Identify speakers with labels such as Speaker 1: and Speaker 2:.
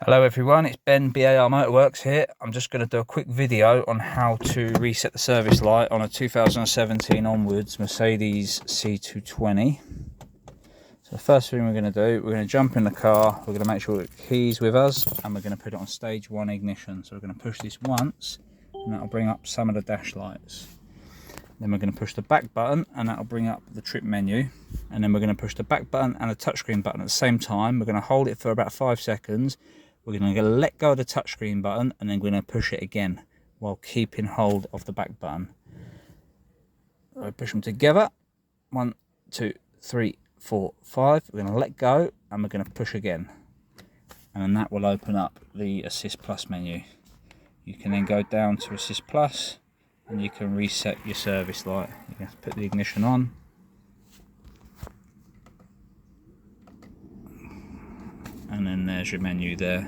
Speaker 1: Hello everyone, it's Ben BAR Motorworks here. I'm just going to do a quick video on how to reset the service light on a 2017 onwards Mercedes C220. So the first thing we're going to do, we're going to jump in the car, we're going to make sure the key's with us, and we're going to put it on stage 1 ignition. So we're going to push this once, and that'll bring up some of the dash lights. Then we're going to push the back button, and that'll bring up the trip menu. And then we're going to push the back button and the touchscreen button at the same time. We're going to hold it for about 5 seconds. We're going to let go of the touchscreen button, and then we're going to push it again while keeping hold of the back button. So push them together. 1, 2, 3, 4, 5. We're going to let go, and we're going to push again. And then that will open up the Assyst Plus menu. You can then go down to Assyst Plus, and you can reset your service light. You have to put the ignition on. And then there's your menu there.